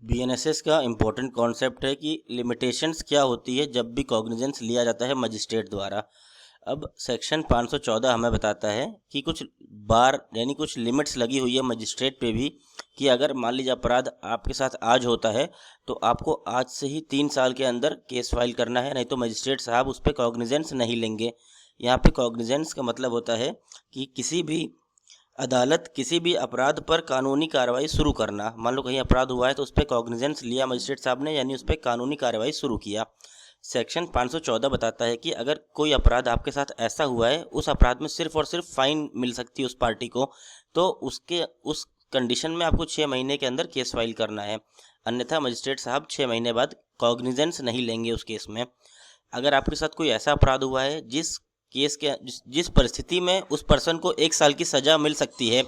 BNSS का important concept है कि लिमिटेशंस क्या होती है जब भी कॉग्निजेंस लिया जाता है मजिस्ट्रेट द्वारा। अब सेक्शन 514 हमें बताता है कि कुछ बार यानी कुछ लिमिट्स लगी हुई है मजिस्ट्रेट पे भी कि अगर मान लीजिए अपराध आपके साथ आज होता है तो आपको आज से ही 3 साल के अंदर केस फाइल करना है, नहीं तो मजिस्ट्रेट साहब उस पर कॉग्निजेंस नहीं लेंगे। यहाँ पे कॉग्निजेंस का मतलब होता है कि किसी भी अदालत किसी भी अपराध पर कानूनी कार्रवाई शुरू करना। मान लो कहीं अपराध हुआ है तो उस पर कॉग्निजेंस लिया मजिस्ट्रेट साहब ने, यानी उस पर कानूनी कार्रवाई शुरू किया। सेक्शन 514 बताता है कि अगर कोई अपराध आपके साथ ऐसा हुआ है, उस अपराध में सिर्फ और सिर्फ फाइन मिल सकती है उस पार्टी को, तो उस कंडीशन में आपको 6 महीने के अंदर केस फाइल करना है, अन्यथा मजिस्ट्रेट साहब 6 महीने बाद कॉग्निजेंस नहीं लेंगे उस केस में। अगर आपके साथ कोई ऐसा अपराध हुआ है जिस परिस्थिति में उस पर्सन को 1 साल की सज़ा मिल सकती है,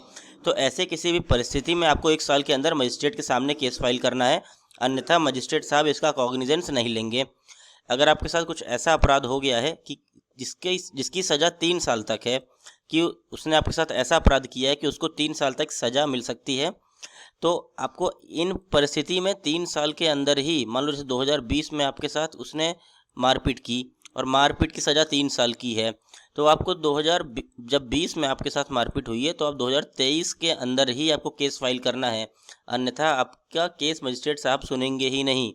तो ऐसे किसी भी परिस्थिति में आपको 1 साल के अंदर मजिस्ट्रेट के सामने केस फाइल करना है, अन्यथा मजिस्ट्रेट साहब इसका कॉग्निजेंस नहीं लेंगे। अगर आपके साथ कुछ ऐसा अपराध हो गया है कि जिसकी सज़ा 3 साल तक है, कि उसने आपके साथ ऐसा अपराध किया है कि उसको 3 साल तक सज़ा मिल सकती है, तो आपको इन परिस्थिति में 3 साल के अंदर ही, मान लो जैसे 2020 में आपके साथ उसने मारपीट की और मारपीट की सज़ा 3 साल की है, तो आपको जब 20 में आपके साथ मारपीट हुई है तो आप 2023 के अंदर ही आपको केस फाइल करना है, अन्यथा आपका केस मजिस्ट्रेट साहब सुनेंगे ही नहीं।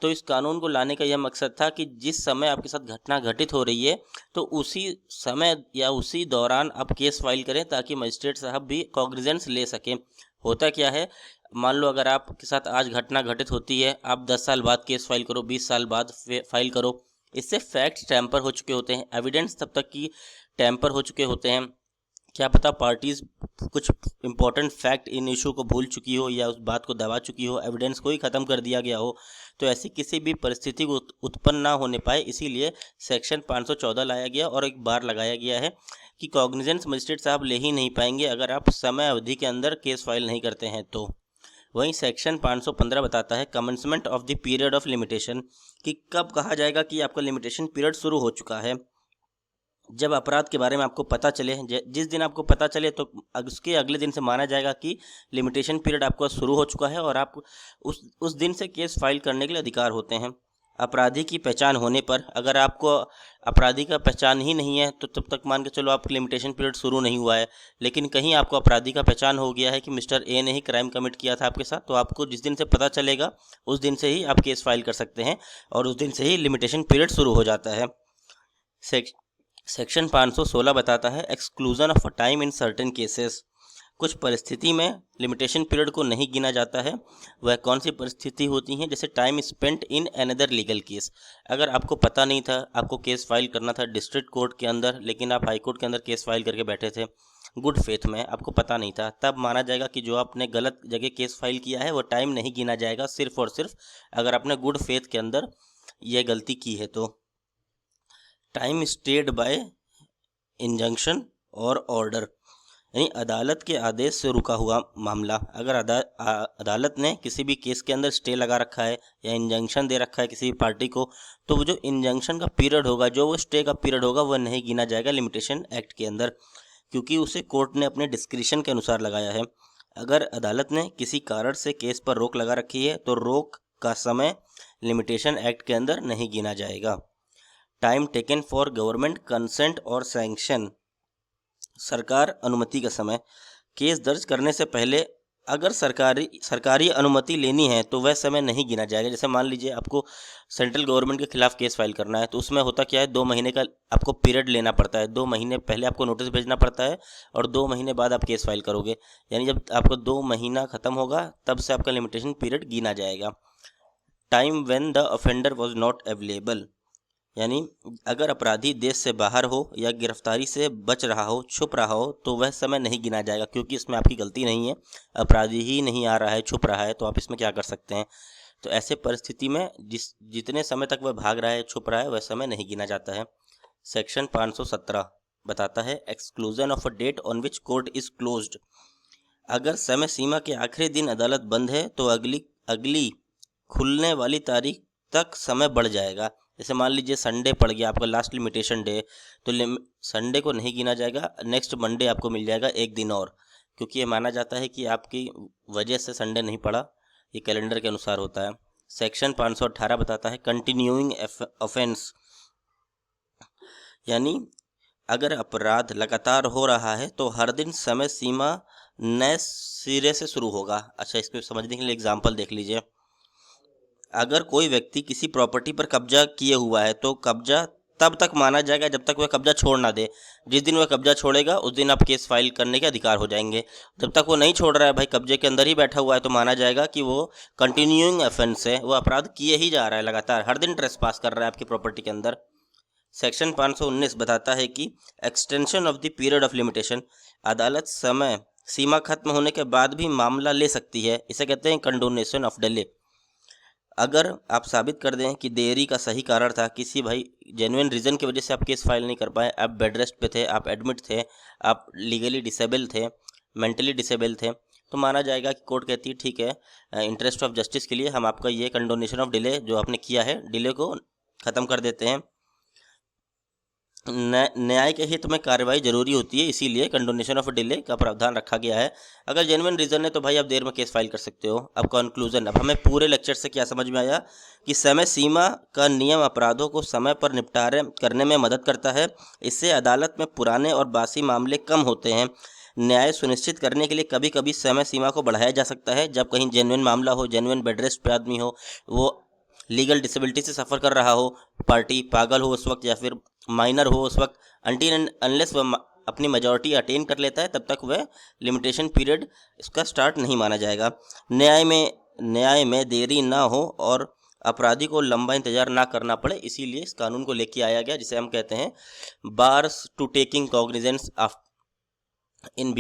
तो इस कानून को लाने का यह मकसद था कि जिस समय आपके साथ घटना घटित हो रही है तो उसी समय या उसी दौरान आप केस फाइल करें, ताकि मजिस्ट्रेट साहब भी कॉग्निजेंस ले सकें। होता क्या है, मान लो अगर आपके साथ आज घटना घटित होती है, आप 10 साल बाद केस फाइल करो, 20 साल बाद फाइल करो, इससे फैक्ट्स टैम्पर हो चुके होते हैं, एविडेंस तब तक की टैम्पर हो चुके होते हैं। क्या पता पार्टीज कुछ इंपॉर्टेंट फैक्ट इन इशू को भूल चुकी हो या उस बात को दबा चुकी हो, एविडेंस को ही ख़त्म कर दिया गया हो। तो ऐसी किसी भी परिस्थिति को उत्पन्न ना होने पाए, इसीलिए सेक्शन 514 लाया गया और एक बार लगाया गया है कि कॉग्निजेंस मजिस्ट्रेट साहब ले ही नहीं पाएंगे अगर आप समय अवधि के अंदर केस फाइल नहीं करते हैं तो। वहीं सेक्शन 515 बताता है commencement of the period of limitation, कि कब कहा जाएगा कि आपका लिमिटेशन पीरियड शुरू हो चुका है। जब अपराध के बारे में आपको पता चले, जिस दिन आपको पता चले तो उसके अगले दिन से माना जाएगा कि लिमिटेशन पीरियड आपका शुरू हो चुका है और आप उस दिन से केस फाइल करने के लिए अधिकार होते हैं। अपराधी की पहचान होने पर, अगर आपको अपराधी का पहचान ही नहीं है तो तब तक मान के चलो आप लिमिटेशन पीरियड शुरू नहीं हुआ है। लेकिन कहीं आपको अपराधी का पहचान हो गया है कि मिस्टर ए ने ही क्राइम कमिट किया था आपके साथ, तो आपको जिस दिन से पता चलेगा उस दिन से ही आप केस फाइल कर सकते हैं और उस दिन से ही लिमिटेशन पीरियड शुरू हो जाता है। सेक्शन 516 बताता है exclusion of time in certain cases. कुछ परिस्थिति में लिमिटेशन पीरियड को नहीं गिना जाता है। वह कौन सी परिस्थिति होती हैं? जैसे time spent in another legal case. अगर आपको पता नहीं था, आपको केस फाइल करना था डिस्ट्रिक्ट कोर्ट के अंदर, लेकिन आप हाई कोर्ट के अंदर केस फाइल करके बैठे थे गुड फेथ में, आपको पता नहीं था, तब माना जाएगा कि जो आपने गलत जगह केस फाइल किया है वो टाइम नहीं गिना जाएगा, सिर्फ और सिर्फ अगर आपने गुड फेथ के अंदर यह गलती की है तो। टाइम स्टेड बाय इंजंक्शन और ऑर्डर, यानी अदालत के आदेश से रुका हुआ मामला। अगर अदालत ने किसी भी केस के अंदर स्टे लगा रखा है या इंजंक्शन दे रखा है किसी भी पार्टी को, तो वो जो इंजंक्शन का पीरियड होगा, जो वो स्टे का पीरियड होगा, वह नहीं गिना जाएगा लिमिटेशन एक्ट के अंदर, क्योंकि उसे कोर्ट ने अपने डिस्क्रिशन के अनुसार लगाया है। अगर अदालत ने किसी कारण से केस पर रोक लगा रखी है तो रोक का समय लिमिटेशन एक्ट के अंदर नहीं गिना जाएगा। Time taken for government consent और सैंक्शन, सरकार अनुमति का समय। केस दर्ज करने से पहले अगर सरकारी अनुमति लेनी है तो वह समय नहीं गिना जाएगा। जैसे मान लीजिए आपको सेंट्रल गवर्नमेंट के खिलाफ केस फाइल करना है, तो उसमें होता क्या है, 2 महीने का आपको पीरियड लेना पड़ता है। 2 महीने पहले आपको नोटिस भेजना पड़ता है और 2 महीने बाद आप केस फाइल करोगे, यानी जब आपको 2 महीना ख़त्म होगा तब से आपका लिमिटेशन पीरियड गिना जाएगा। Time when the offender was not available, यानी अगर अपराधी देश से बाहर हो या गिरफ्तारी से बच रहा हो, छुप रहा हो, तो वह समय नहीं गिना जाएगा, क्योंकि इसमें आपकी गलती नहीं है, अपराधी ही नहीं आ रहा है, छुप रहा है, तो आप इसमें क्या कर सकते हैं। तो ऐसे परिस्थिति में जितने समय तक वह भाग रहा है, छुप रहा है, वह समय नहीं गिना जाता है। सेक्शन 517 बताता है exclusion of a date on which court is closed. अगर समय सीमा के आखिरी दिन अदालत बंद है तो अगली खुलने वाली तारीख तक समय बढ़ जाएगा। जैसे मान लीजिए संडे पड़ गया आपका लास्ट लिमिटेशन डे, तो संडे को नहीं गिना जाएगा, नेक्स्ट मंडे आपको मिल जाएगा 1 दिन और, क्योंकि ये माना जाता है कि आपकी वजह से संडे नहीं पड़ा, ये कैलेंडर के अनुसार होता है। सेक्शन 518 बताता है कंटिन्यूइंग ऑफेंस, यानी अगर अपराध लगातार हो रहा है तो हर दिन समय सीमा नए सिरे से शुरू होगा। अच्छा, इसको समझने के लिए एग्जाम्पल देख लीजिए। अगर कोई व्यक्ति किसी प्रॉपर्टी पर कब्जा किए हुआ है तो कब्जा तब तक माना जाएगा जब तक वह कब्जा छोड़ ना दे। जिस दिन वह कब्जा छोड़ेगा उस दिन आप केस फाइल करने के अधिकार हो जाएंगे। जब तक वो नहीं छोड़ रहा है भाई, कब्जे के अंदर ही बैठा हुआ है, तो माना जाएगा कि वो कंटिन्यूइंग ऑफेंस है, वो अपराध किए ही जा रहा है, लगातार हर दिन ट्रेसपास कर रहा है आपकी प्रॉपर्टी के अंदर। सेक्शन 519 बताता है कि extension of the period of limitation, अदालत समय सीमा खत्म होने के बाद भी मामला ले सकती है। इसे कहते हैं कंडोनेशन ऑफ डिले। अगर आप साबित कर दें कि देरी का सही कारण था, किसी भाई जेन्युइन रीज़न की वजह से आप केस फाइल नहीं कर पाए, आप बेड रेस्ट पे थे, आप एडमिट थे, आप लीगली डिसेबल थे, मेंटली डिसेबल थे, तो माना जाएगा कि कोर्ट कहती है ठीक है, इंटरेस्ट ऑफ जस्टिस के लिए हम आपका ये कंडोनेशन ऑफ डिले जो आपने किया है, डिले को ख़त्म कर देते हैं। न्याय के हित में कार्रवाई जरूरी होती है, इसीलिए कंडोनेशन ऑफ डिले का प्रावधान रखा गया है। अगर जेन्युइन रीज़न है तो भाई आप देर में केस फाइल कर सकते हो। अब कंक्लूजन, अब हमें पूरे लेक्चर से क्या समझ में आया कि समय सीमा का नियम अपराधों को समय पर निपटारे करने में मदद करता है। इससे अदालत में पुराने और बासी मामले कम होते हैं। न्याय सुनिश्चित करने के लिए कभी कभी समय सीमा को बढ़ाया जा सकता है जब कहीं जेन्युइन मामला हो, जेन्युइन बेड रेस्ट पे आदमी हो, वो लीगल डिसेबिलिटी से सफ़र कर रहा हो, पार्टी पागल हो उस वक्त या फिर माइनर हो उस वक्त, अनटिल एंड अनलेस वह अपनी मेजॉरिटी अटेन कर लेता है तब तक वह लिमिटेशन पीरियड इसका स्टार्ट नहीं माना जाएगा। न्याय में देरी ना हो और अपराधी को लंबा इंतजार ना करना पड़े, इसीलिए इस कानून को लेके आया गया जिसे हम कहते हैं bars to taking cognizance of in